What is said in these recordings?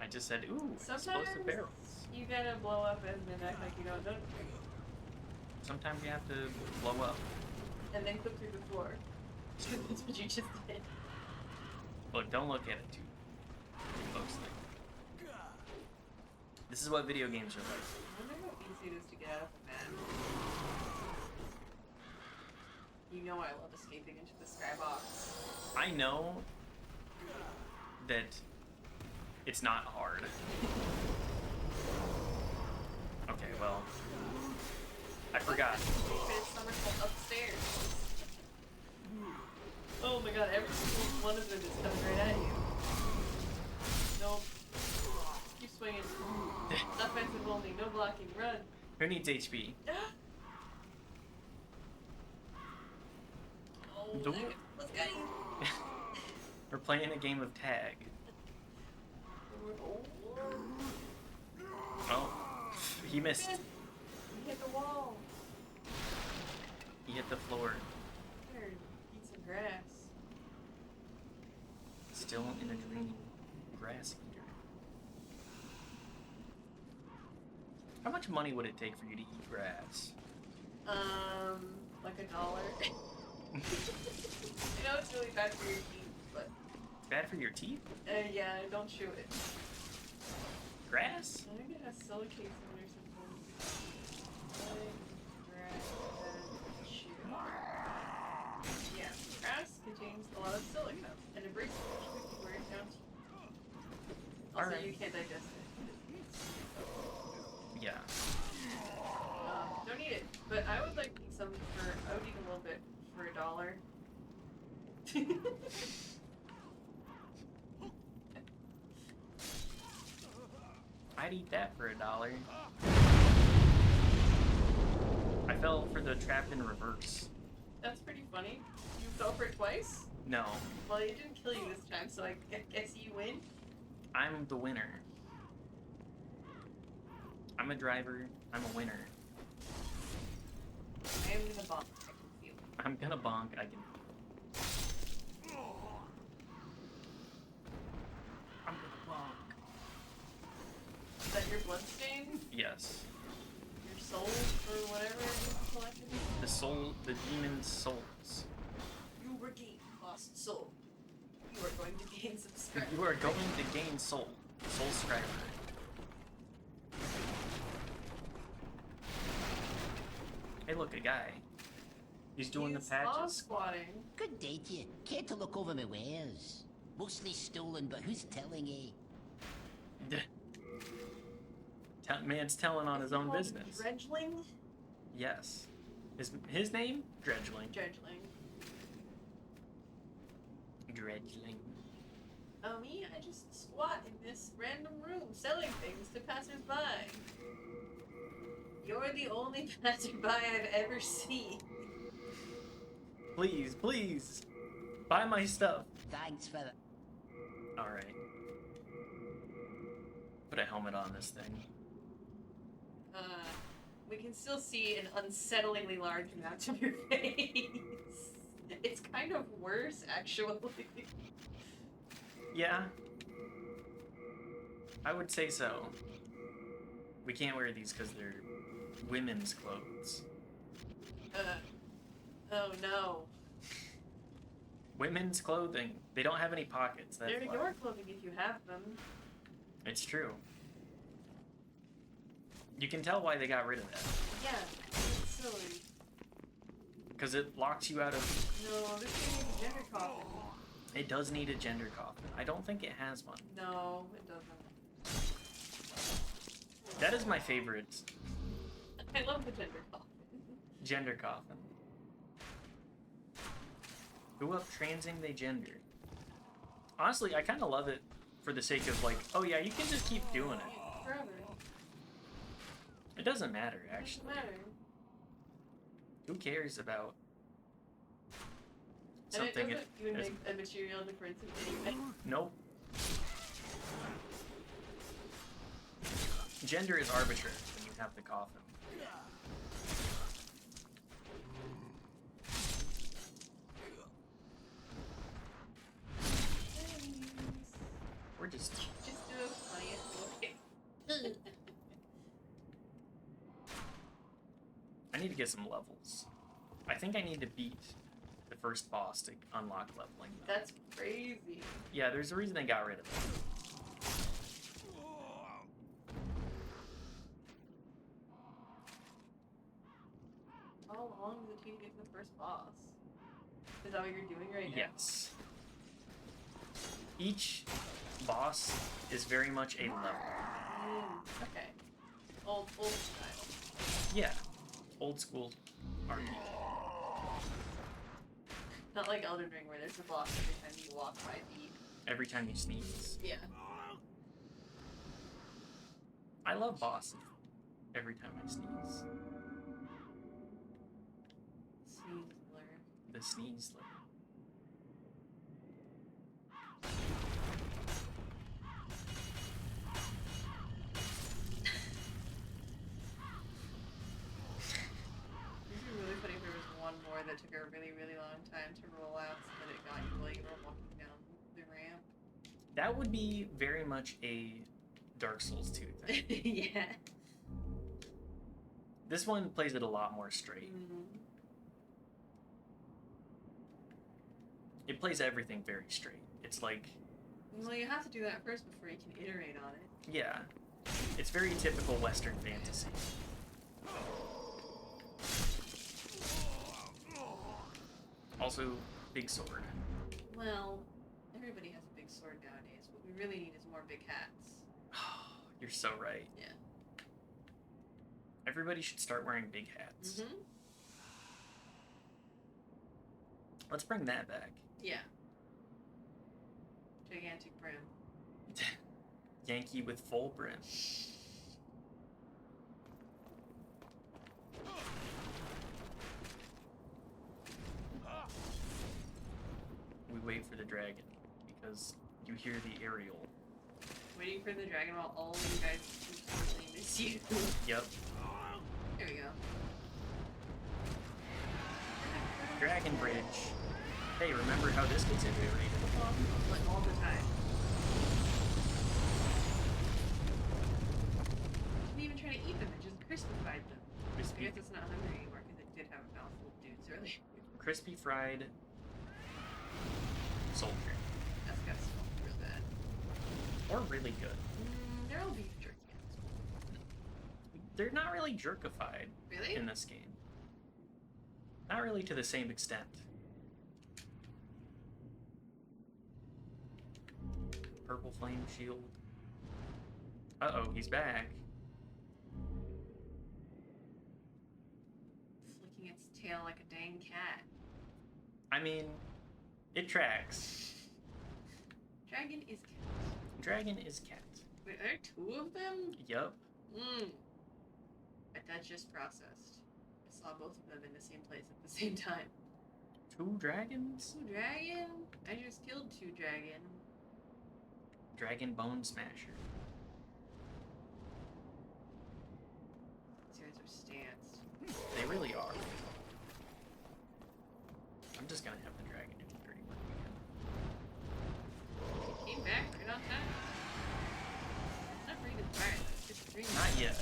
I just said, ooh, Sometimes explosive barrels. you gotta blow up and then act like you don't know. Sometimes you have to blow up. And then clip through the floor. That's what you just did. Look, don't look at it too closely. This is what video games are like. I wonder how easy it is to get out of the man. You know I love escaping into the skybox. I know that it's not hard. Okay, well, I forgot. It's somersault upstairs. Oh my god, every single one of them is coming right at you. Nope. Keep swinging. Offensive only, no blocking, run. Who needs HP? Oh, Don't- let's go. We're playing a game of tag. Oh, he missed. He hit the wall. He hit the floor. Here, eat some grass. Still in a dream. Grass eater. How much money would it take for you to eat grass? Like $1. I know it's really bad for your teeth, but... Bad for your teeth? Yeah, don't chew it. Grass? I think it has silicate in it or something. Grass and chew. Yeah, grass contains a lot of silica and it breaks which we can wear it down to. Also, Alright. you can't digest it. Yeah. Don't eat it, but I would like some for. I would eat a little bit for $1. I'd eat that for $1. I fell for the trap in reverse. That's pretty funny. You fell for it twice? No, Well, it didn't kill you this time, so I guess you win. I'm the winner. I'm a driver. I'm a winner. I am gonna bonk. I can feel it. I'm gonna bonk. I can. I'm gonna bonk. Is that your bloodstain? Yes. Your soul or whatever you collected? The soul, the demon's souls. You regain lost soul. You are going to gain subscribers. You are going to gain soul. Soul subscriber. Hey, look, a guy. He's doing the Law patches. squatting. Good day to you. Care to look over my wares? Mostly stolen, but who's telling eh? Man's telling on his own Called business. Dredgling? Yes. His name? Dredgling. Dredgling. Dredgling. Me, I just squat in this random room selling things to passersby. You're the only passerby I've ever seen. Please, please. Buy my stuff. Thanks for that. Alright. Put a helmet on this thing. We can still see an unsettlingly large amount of your face. It's kind of worse, actually. Yeah. I would say so. We can't wear these because they're women's clothes. Oh no. Women's clothing. They don't have any pockets. That's They're why. your clothing if you have them. It's true. You can tell why they got rid of that. Yeah, it's silly. Because it locks you out of... No, this thing needs a gender coffin. It does need a gender coffin. I don't think it has one. No, it doesn't. That is my favorite I love the gender coffin. gender coffin. Who up transing they gender? Honestly, I kind of love it for the sake of like, oh yeah, you can just keep doing it. Forever. It doesn't matter, actually. Doesn't matter. Who cares about And it something? doesn't even make a material difference in any way. Nope. Gender is arbitrary when you have the coffin. We're just He's the funniest boy. I need to get some levels. I think I need to beat the first boss to unlock leveling. Though. That's crazy. Yeah, there's a reason they got rid of it. How long does it take to get to the first boss? Is that what you're doing right now? Yes. Each boss is very much a level. Okay. Old style. Yeah. Old school RPG. Not like Elden Ring where there's a boss every time you walk 5 feet. Every time you sneeze. Yeah. I love bosses. Every time I sneeze. Sneezler. The sneeze level. This would be really funny if there was one more that took a really, really long time to roll out so that it got you while you were walking down the ramp. That would be very much a Dark Souls 2 thing. Yeah. This one plays it a lot more straight. It plays everything very straight. It's like... Well, you have to do that first before you can iterate on it. Yeah. It's very typical Western fantasy. Also, big sword. Well, everybody has a big sword nowadays. What we really need is more big hats. You're so right. Yeah. Everybody should start wearing big hats. Mm-hmm. Let's bring that back. Yeah. Gigantic brim. Yankee with full brim. We wait for the dragon because you hear the aerial. Waiting for the dragon while all of you guys completely miss you. Yep. There we go. Dragon Bridge. Hey, remember how this gets iterated upon? Like all the time. Didn't even try to eat them, it just crispified them. I Crispy, guess it's not hungry anymore because it did have a mouthful of dudes earlier. crispy fried soldier. That's gotta smell real bad. Or really good. They're all beef jerky. They're not really jerkified Really? in this game. Not really to the same extent. Purple flame shield. Uh-oh, he's back. Flicking its tail like a dang cat. I mean, it tracks. Dragon is cat. Dragon is cat. Wait, are there two of them? Yup. That's just processed. I saw both of them in the same place at the same time. 2 dragons? Two dragon? I just killed 2 dragon. Dragon Bone Smasher. These guys are stanced. They really are. I'm just gonna have the dragon do the dirty work again. Came back right on time. It's not breathing fire, it's just dreaming. Not yet.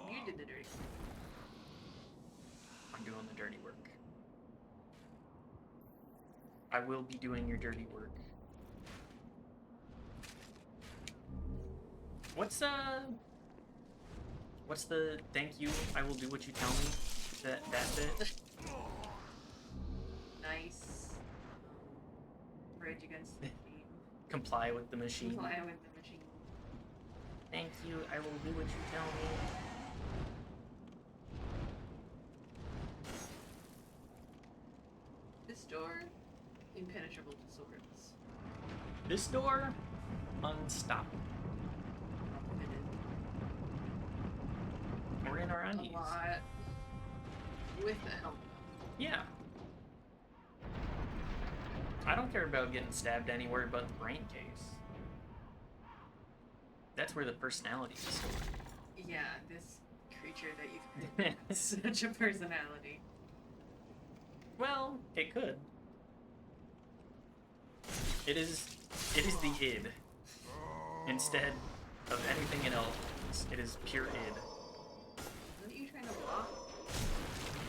You did the dirty work. I'm doing the dirty work. I will be doing your dirty work. What's the thank you, I will do what you tell me? That bit? Nice. Rage against the machine. Comply with the machine. Comply with the machine. Thank you, I will do what you tell me. This door, impenetrable to swords. This door, unstoppable. We're in our A undies. lot. With the helmet. Yeah. I don't care about getting stabbed anywhere but the brain case. That's where the personality is stored. Yeah, this creature that you've created has such a personality. Well, it could. It is the id. Instead of anything else, it is pure id. What are you trying to block?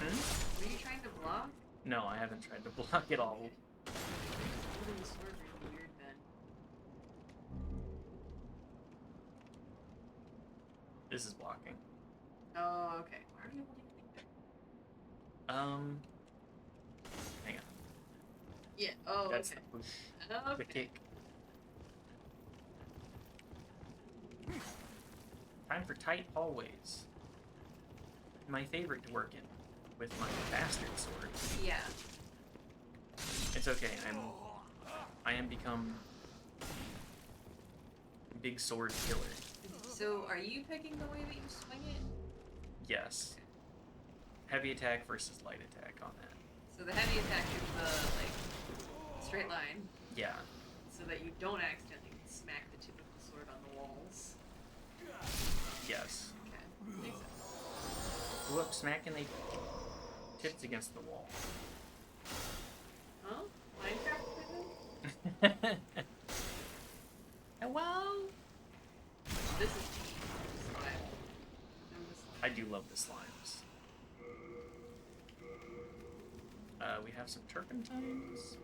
Hmm? Were you trying to block? No, I haven't tried to block it all. Holding the sword really weird then. This is blocking. Oh, okay. Why are you holding anything? Hang on. Yeah. Oh, That's okay. the push. Okay. The kick. Time for tight hallways. My favorite to work in with my bastard sword. Yeah. It's okay. I am become big sword killer. So, are you picking the way that you swing it? Yes. Heavy attack versus light attack on that. So the heavy attack is the like straight line, Yeah. so that you don't accidentally smack the tip of the sword on the walls. Yes. Okay. Makes sense. Whoop, smacking they tips against the wall. Huh? Minecraft prison? Hello? This is slime. I'm the slime. I do love the slimes. We have some turpentines.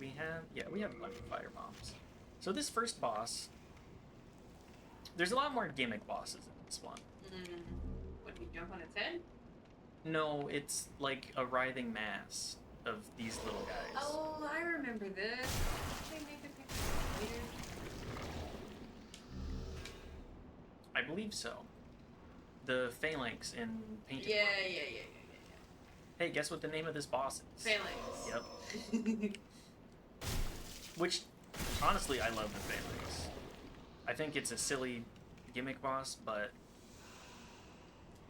We have a bunch of fire bombs. So this first boss, there's a lot more gimmick bosses in this one. What, you jump on its head? No, it's like a writhing mass of these little guys. Oh, I remember this. Did they make the picture later? I believe so. The Phalanx in Painted Yeah. World. Hey, guess what the name of this boss is? Phalanx. Yep. Which, honestly, I love the Phalanx. I think it's a silly gimmick boss, but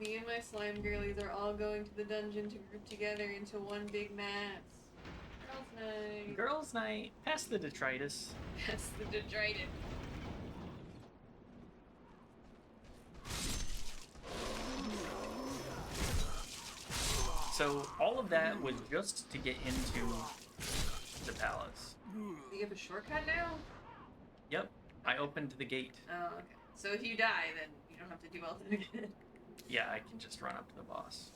Me and my slime girlies are all going to the dungeon to group together into one big mass. Girls' night. girls' night. Pass the detritus. That's the detritus. So all of that was just to get into the palace. You have a shortcut now? Yep, I opened the gate. Oh, okay. So if you die, then you don't have to do all that again. Yeah, I can just run up to the boss.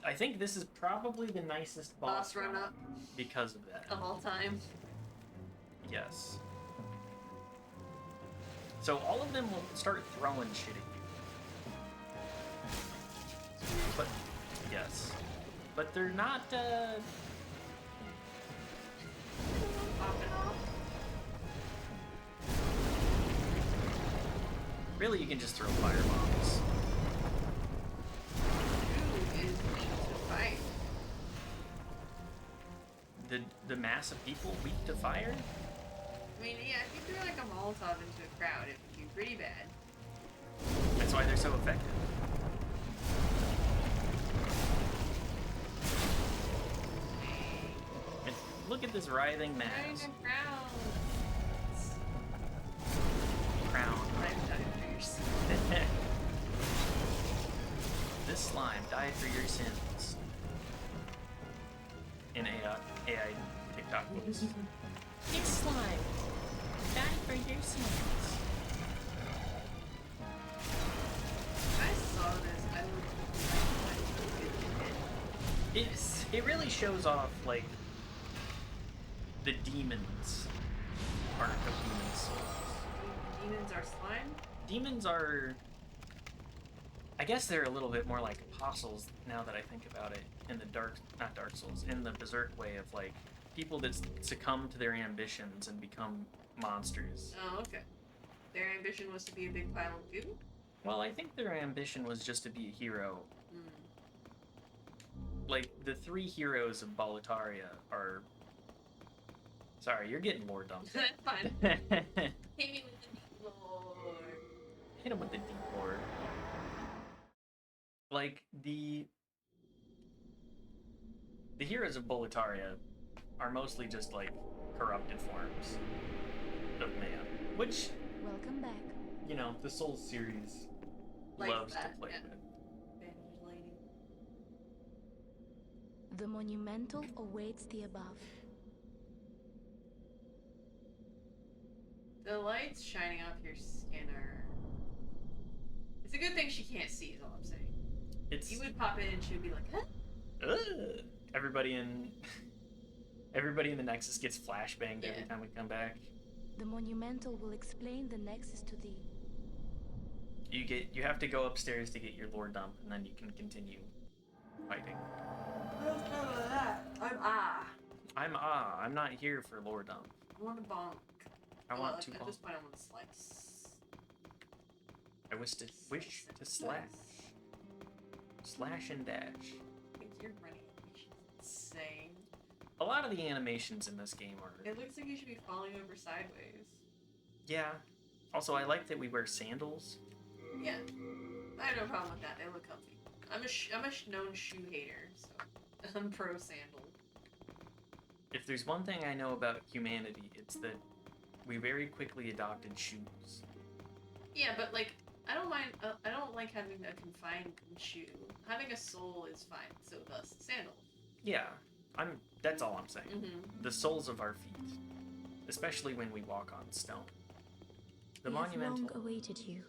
I think this is probably the nicest boss Run up because of that. of all time. Yes. So all of them will start throwing shit at you. But, yes. But they're not, Popping off. really you can just throw fire bombs. Who is weak to fight? The mass of people weak to fire? I mean, yeah, if you threw like a Molotov into a crowd, it would be pretty bad. That's why they're so effective. And look at this writhing mass. Trying to crown. Crown. Lifetime fierce. This slime died for your sins. In AI TikTok books. It's slime. Died for your sins. If I saw this, I would It really shows off like the demons part of Demon Souls. Demons are slime? Demons are, I guess they're a little bit more like apostles now that I think about it, in the not Dark Souls, in the Berserk way of like people that succumb to their ambitions and become monsters. Oh, okay. Their ambition was to be a big pile of goo? Well, I think their ambition was just to be a hero. Like, the 3 heroes of Boletaria are... Sorry, you're getting lore dumped. That's fine. Hit me with the deep lore. Hit him with the deep lore. Like, the heroes of Boletaria are mostly just, like, corrupted forms of man. Which, Welcome back. you know, the Souls series Like loves that, to play yeah. with. Bandage lady. The monumental awaits the above. The lights shining off your skin are... It's a good thing she can't see, is all I'm saying. It's You would pop in and she would be like, huh? Ugh. Everybody in the Nexus gets flashbanged every Yeah. time we come back. The monumental will explain the nexus to thee. You have to go upstairs to get your lore dump, and then you can continue fighting. I'm not here for lore dump. I want to bonk. I want to At bonk. this point, I want to slice. I wish to slash and dash. I think your running animation is insane. A lot of the animations in this game are It looks like you should be falling over sideways. yeah. Also, I like that we wear sandals. Yeah, I have no problem with that. They look comfy. I'm a known shoe hater, so I'm pro sandal. If there's one thing I know about humanity, it's that we very quickly adopted shoes. Yeah, but like I don't mind. I don't like having a confined shoe. Having a sole is fine. So thus sandal. Yeah, that's all I'm saying. Mm-hmm. The soles of our feet, especially when we walk on stone. The We have monumental. long awaited you,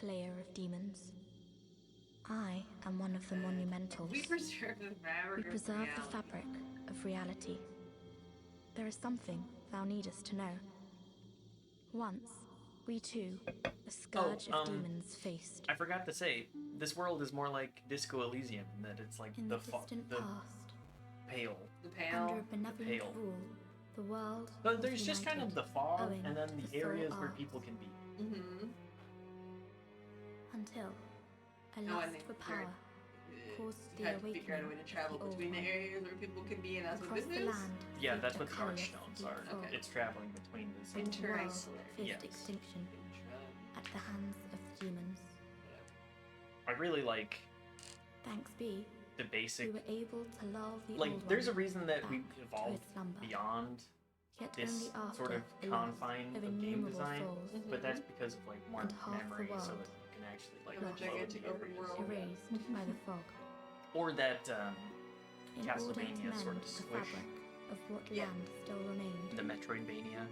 slayer of demons. I am one of the monumentals. We preserve the fabric. We of preserve reality. the fabric of reality. There is something thou needest to know. Once, we too, a scourge of demons faced. I forgot to say, this world is more like Disco Elysium in that it's like In the distant the past, pale. The under pale. a benevolent pale. rule, the world But was there's just kind of united, the fog owing and then to the areas soul where art. people can be. Mm-hmm. until a No, I lust think for you're- power caused You the had to figure out a way awakening to travel of the between the old one. areas where people can be, and that's what Across this the is. land, Yeah, fleet that's a what the curious Archstones deep are. fog. Okay. It's traveling between the Into zones. a world Interinsular. faced Yes. extinction at the hands of the demons. I really like Thanks be, the we basic. were able to lull the Like, old there's a one reason that we back to evolved its slumber. beyond Yet this only after sort of the loss confine of of game innumerable design, souls but that's because of like more And half the memory, so world that you can actually like Of a load gigantic the open areas. world. erased by the fog. Or that In order to Castlevania mend sort of the squish. fabric of what Yeah. land still remained, the Metroidvania.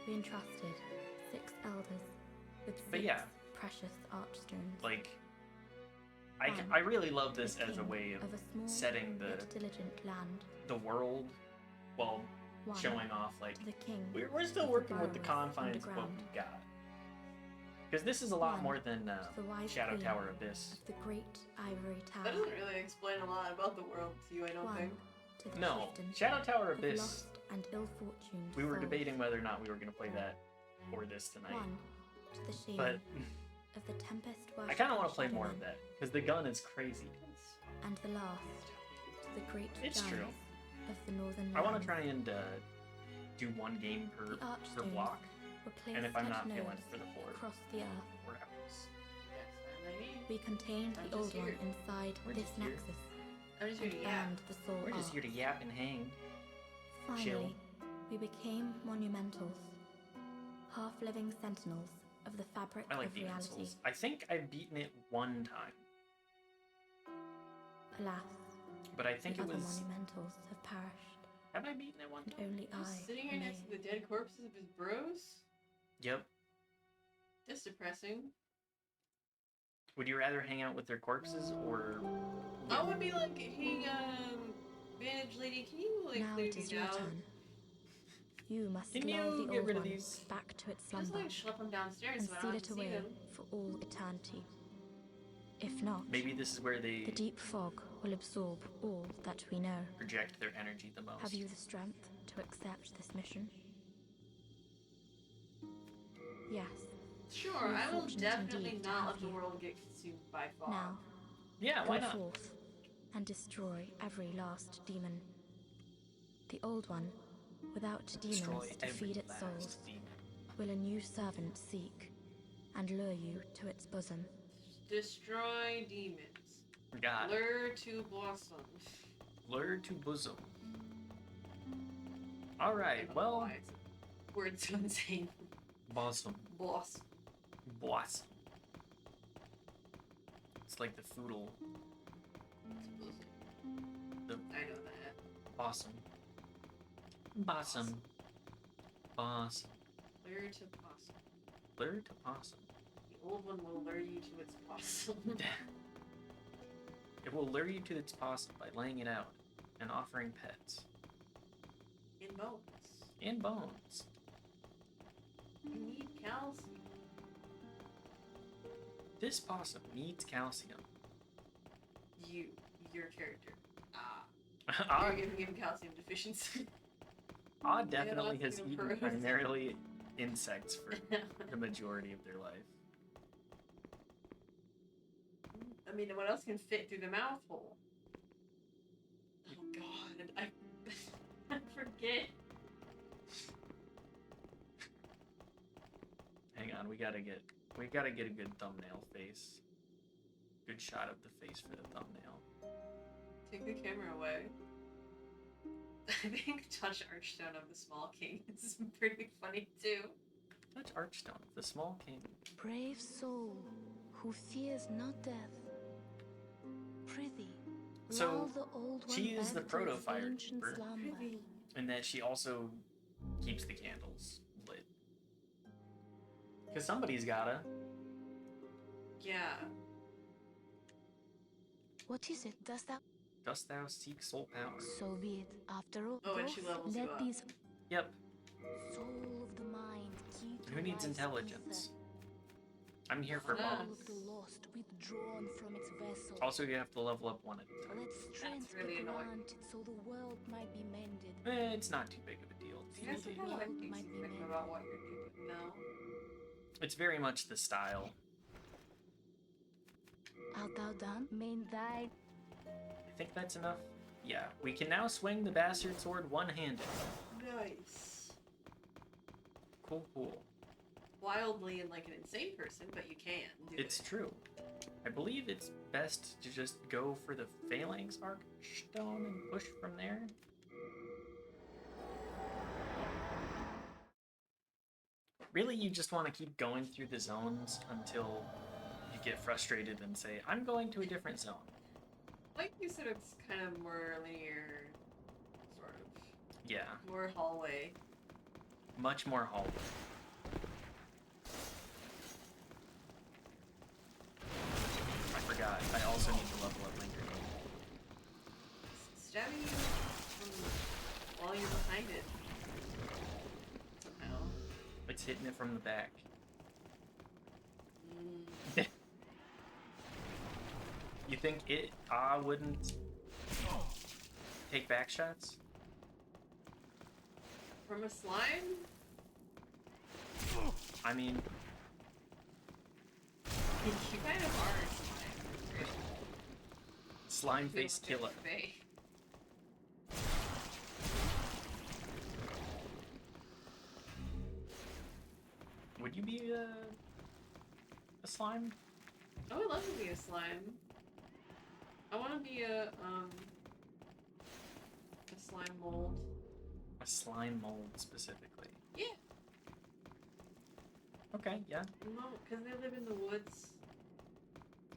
we entrusted 6 elders with 6 But yeah. precious archstones. Like, One, I really love this the as a king way of a small setting yet diligent land. the world while One, showing off like to the king. we're still of the working with the burrows confines of what underground. we got. Because this is a lot One, more than to the wise Shadow queen Tower Abyss. of the great ivory tower. That doesn't really explain a lot about the world to you, I don't One, think. to the No, chieftain Shadow Tower of Abyss. lost and ill-fortuned We were souls. debating whether or not we were going to play that or this tonight. One, to the shame But of the tempest I kind of want to play worshipping more of shadowmen. that because the gun is crazy. And the last, to the great It's true. giants of the northern I want to lands. try and do one game per The archstones block, were placed and if I'm at not feeling nodes it for the floor, across the earth. we're hours. Yes, and I mean, We contained I'm the just old one here. inside We're this just here. nexus I'm just here and to yap. burned the soul We're just arc. here to yap and hang. Finally, we became monumentals, half-living sentinels of the fabric I like of Demon reality. Souls. I think I've beaten it one time, Alas, but I think the it other was. monumentals have perished, Have I beaten it one and time? only I Just sitting here next to remain. the dead corpses of his bros? Yep. That's depressing. Would you rather hang out with their corpses or? I would be like, hey, bandage lady, can you, like, Now clear it is these your out? turn. You must Can lull you the get old rid of one these? back to its Just, slumber like, schlep them downstairs and so I seal don't it have to see away them. for all eternity. If not, Maybe this is where they the deep fog will absorb all that we know. project their energy the most. Have you the strength to accept this mission? Yes. Sure, You're I will fortunate definitely indeed to not have let the you. world get consumed by fog. Now, Yeah, why go not? forth and destroy every last demon. The old one, without demons Destroy to every feed its last souls, demon. will a new servant seek and lure you to its bosom. Destroy demons. God. Lure to blossom. Lure to bosom. All I right. don't know Well, why it's a word so insane. bosom. Blossom. Blossom. It's like the foodle. The I know that. bosom. Bosom. Boss. Lure to blossom. Lure to possum. The old one will lure you to its possum. It will lure you to its possum by laying it out and offering pets. In bones. And bones. You need calcium. This possum needs calcium. Your character. Odd, You're giving him calcium deficiency. Odd definitely Yeah, has that's eaten gross. primarily insects for the majority of their life. I mean, what else can fit through the mouth hole? Oh god, I forget. Hang on, we gotta get a good thumbnail face. Good shot of the face for the thumbnail. Take the camera away. I think Touch Archstone of the Small King is pretty funny too. Touch Archstone, the small king. Brave soul, who fears not death. Prithee, So, lull the old one she is the back to its proto-fire ancient keeper. slumber. And that she also keeps the candles lit. Because somebody's gotta. Yeah. What is it? Dost thou seek soul power? So be it. After all, Oh, and she both levels you let up. these Yep. soul of the mind key to Who needs life's intelligence? ether. I'm here for Soul Soul both. of the lost withdrawn from its vessel. Also, you have to level up one at a time. Let strength really be annoying. granted so the world might be mended. It's not too big of a deal. See, that's It's kind of world like might be think mended. about what you're doing now. It's very much the style. Art thou done? Main thy I think that's enough. Yeah, we can now swing the bastard sword one-handed. Nice. Cool, cool. Wildly and like an insane person, but you can do It's it. true. I believe it's best to just go for the Phalanx Archstone and push from there. Really, you just want to keep going through the zones until you get frustrated and say, I'm going to a different zone. Like you said, it's kind of more linear, sort of. Yeah, More hallway. much more hallway. I forgot, I also need to level up my grenade. Stabbing you while you're behind it. Somehow. It's hitting it from the back. Mm. You think it wouldn't take back shots? From a slime? I mean, You kind of are a slime. slime Feel face like killer. a fey. Would you be a slime? I would love to be a slime. I want to be a slime mold. A slime mold specifically. Yeah. Okay, yeah. No, because they live in the woods.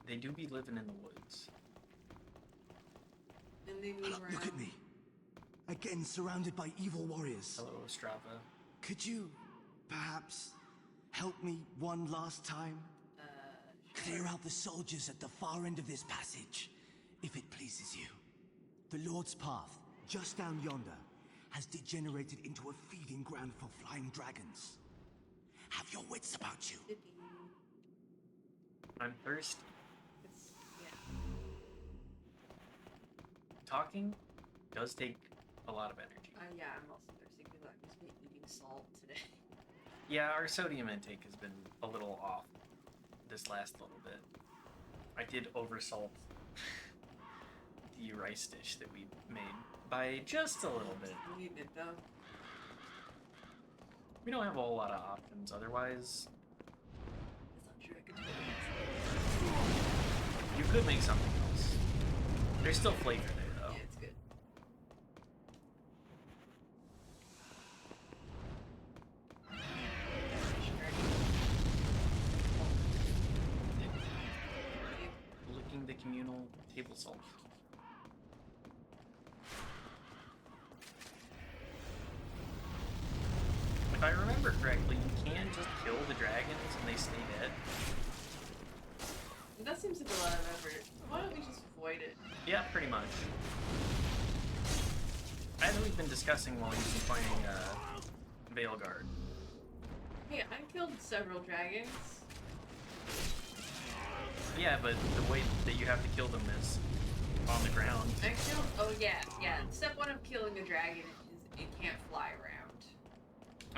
They do be living in the woods. And they move around. Look at me. Again, surrounded by evil warriors. Hello, Strava. Could you, perhaps, help me one last time? Clear out the soldiers at the far end of this passage, if it pleases you. The Lord's Path, just down yonder, has degenerated into a feeding ground for flying dragons. Have your wits about you. I'm thirsty. Yeah. Talking does take a lot of energy. Yeah, I'm also thirsty because I've just been eating salt today. Yeah, our sodium intake has been a little off this last little bit. I did oversalt the rice dish that we made by just a little bit. You need it though. We don't have a whole lot of options otherwise. I'm sure I could do it. You could make something else. There's still flavor there though. Yeah, it's good. Licking the communal table salt. If I remember remember correctly, you can just kill the dragons and they stay dead. That seems like a lot of effort. Why don't we just avoid it? Yeah, pretty much. As we've been discussing while you've been fighting Veilguard. Hey, I killed several dragons. Yeah, but the way that you have to kill them is on the ground. I killed. Oh yeah. Step one of killing a dragon is it can't fly around.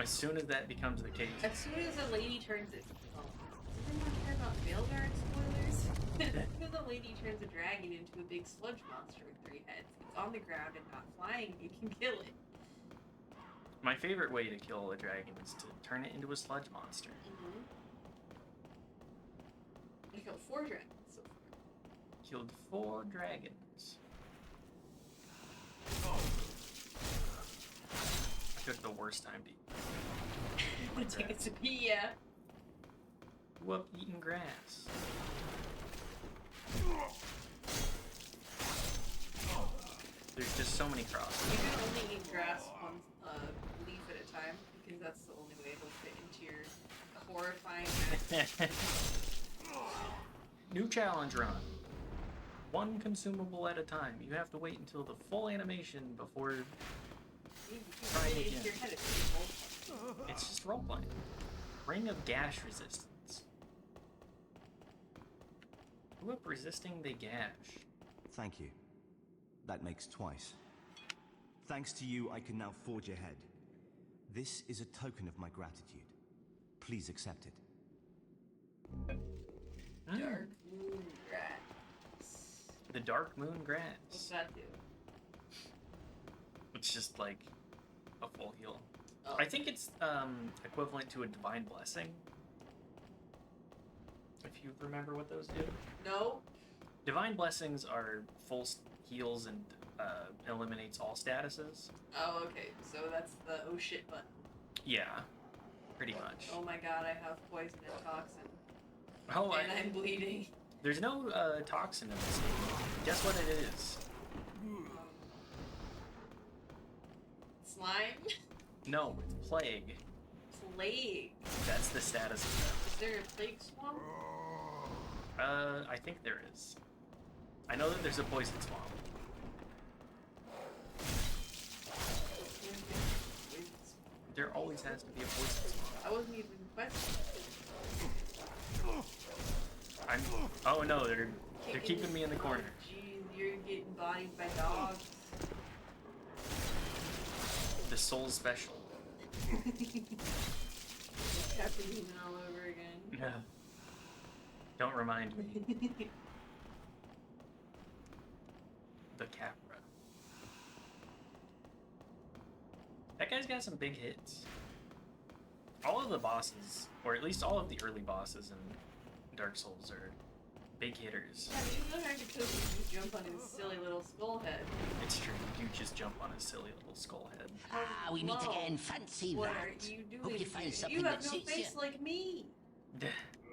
As soon as that becomes the case. As soon as a lady turns it. Oh, does anyone care about Veilguard spoilers? As soon as a lady turns a dragon into a big sludge monster with 3 heads, it's on the ground and not flying. You can kill it. My favorite way to kill a dragon is to turn it into a sludge monster. I killed 4 dragons so far. Killed 4 dragons. I took the worst time to eat. Take it to pee, yeah. Whoop, eating grass. There's just so many crosses. You can only eat grass one leaf at a time because that's the only way it'll fit into your horrifying New challenge run. 1 consumable at a time. You have to wait until the full animation before trying again. It's just roleplaying. Ring of gash resistance. Who up resisting the gash? Thank you. That makes twice. Thanks to you, I can now forge ahead. This is a token of my gratitude. Please accept it. Dark moon grass. The dark moon What's grass. that do? It's just like a full heal. Oh. I think it's equivalent to a divine blessing. If you remember what those do. No? Divine blessings are full heals and eliminates all statuses. Oh, okay. So that's the oh shit button. Yeah, pretty much. Oh my god, I have poison and toxin. Oh, And I'm bleeding. there's no toxin in this game. Guess what it is? Slime? No, it's plague. Plague. That's the status of Is there a plague swamp? that. I think there is. I know that there's a poison swamp. There always has to be a poison swamp. I wasn't even questioning. Oh no, they're keeping me in the corner. Jeez, you're getting bodied by dogs. The soul special. Captain all over again. No. Don't remind me. The Capra. That guy's got some big hits. All of the bosses, or at least all of the early bosses in Dark Souls, are big hitters. Yeah, he's not hard to kill if you jump on his silly little skull head. It's true, you just jump on his silly little skull head. Ah, we meet Whoa. again. Fancy What that. are you doing? Hope you find something You have that no suits face you. like me.